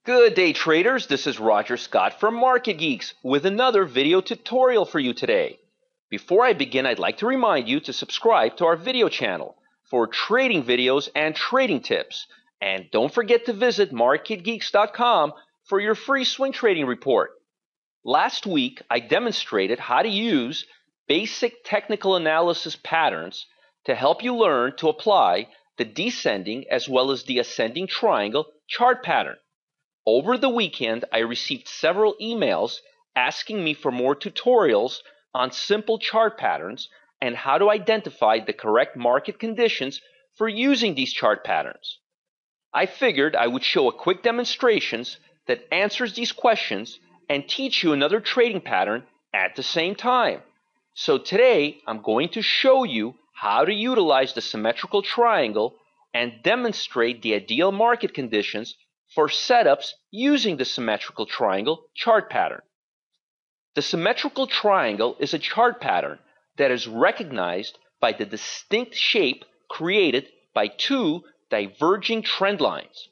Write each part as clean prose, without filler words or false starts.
Good day traders, this is Roger Scott from Market Geeks with another video tutorial for you today. Before I begin, I'd like to remind you to subscribe to our video channel for trading videos and trading tips. And don't forget to visit marketgeeks.com for your free swing trading report. Last week, I demonstrated how to use basic technical analysis patterns to help you learn to apply the descending as well as the ascending triangle chart pattern. Over the weekend, I received several emails asking me for more tutorials on simple chart patterns and how to identify the correct market conditions for using these chart patterns. I figured I would show a quick demonstrations that answers these questions and teach you another trading pattern at the same time. So today, I'm going to show you how to utilize the symmetrical triangle and demonstrate the ideal market conditions for setups using the symmetrical triangle chart pattern. The symmetrical triangle is a chart pattern that is recognized by the distinct shape created by two diverging trend lines.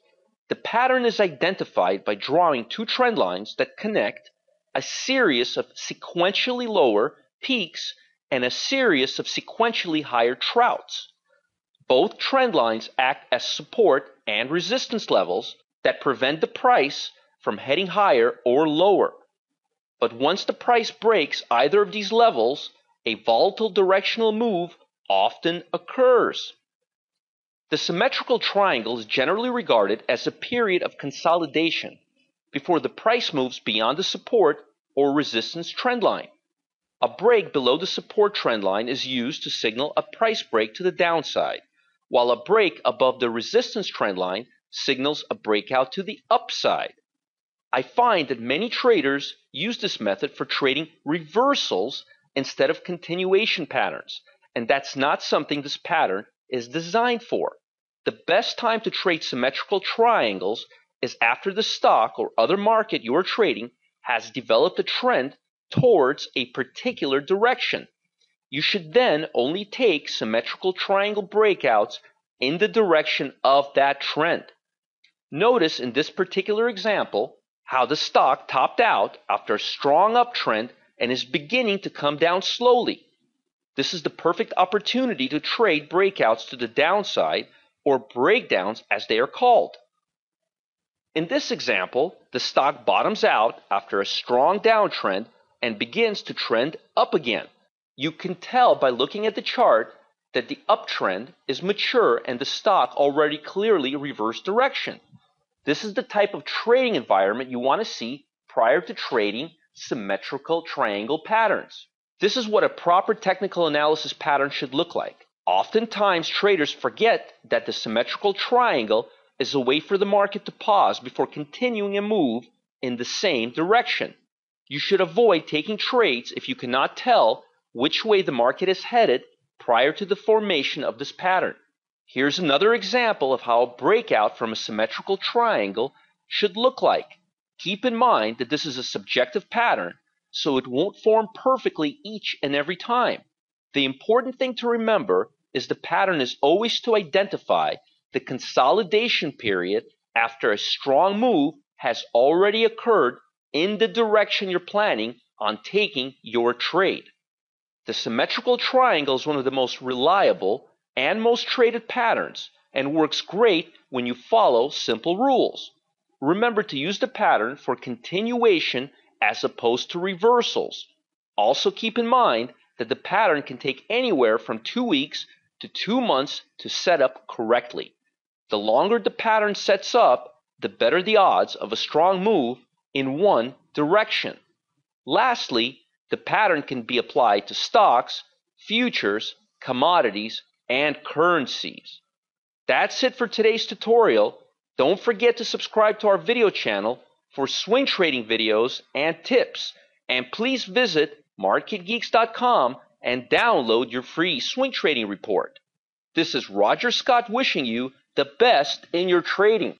The pattern is identified by drawing two trend lines that connect a series of sequentially lower peaks and a series of sequentially higher troughs. Both trend lines act as support and resistance levels that prevent the price from heading higher or lower. But once the price breaks either of these levels, a volatile directional move often occurs. The symmetrical triangle is generally regarded as a period of consolidation before the price moves beyond the support or resistance trend line. A break below the support trend line is used to signal a price break to the downside, while a break above the resistance trend line signals a breakout to the upside. I find that many traders use this method for trading reversals instead of continuation patterns, and that's not something this pattern is designed for. The best time to trade symmetrical triangles is after the stock or other market you are trading has developed a trend towards a particular direction. You should then only take symmetrical triangle breakouts in the direction of that trend. Notice in this particular example how the stock topped out after a strong uptrend and is beginning to come down slowly. This is the perfect opportunity to trade breakouts to the downside, or breakdowns as they are called. In this example, the stock bottoms out after a strong downtrend and begins to trend up again. You can tell by looking at the chart that the uptrend is mature and the stock already clearly reversed direction. This is the type of trading environment you want to see prior to trading symmetrical triangle patterns. This is what a proper technical analysis pattern should look like. Oftentimes, traders forget that the symmetrical triangle is a way for the market to pause before continuing a move in the same direction. You should avoid taking trades if you cannot tell which way the market is headed prior to the formation of this pattern. Here's another example of how a breakout from a symmetrical triangle should look like. Keep in mind that this is a subjective pattern, so it won't form perfectly each and every time. The important thing to remember is the pattern is always to identify the consolidation period after a strong move has already occurred in the direction you're planning on taking your trade. The symmetrical triangle is one of the most reliable and most traded patterns and works great when you follow simple rules. Remember to use the pattern for continuation as opposed to reversals. Also keep in mind that the pattern can take anywhere from 2 weeks to 2 months to set up correctly. The longer the pattern sets up, the better the odds of a strong move in one direction. Lastly, the pattern can be applied to stocks, futures, commodities, and currencies. That's it for today's tutorial. Don't forget to subscribe to our video channel for swing trading videos and tips. And please visit marketgeeks.com and download your free swing trading report. This is Roger Scott wishing you the best in your trading.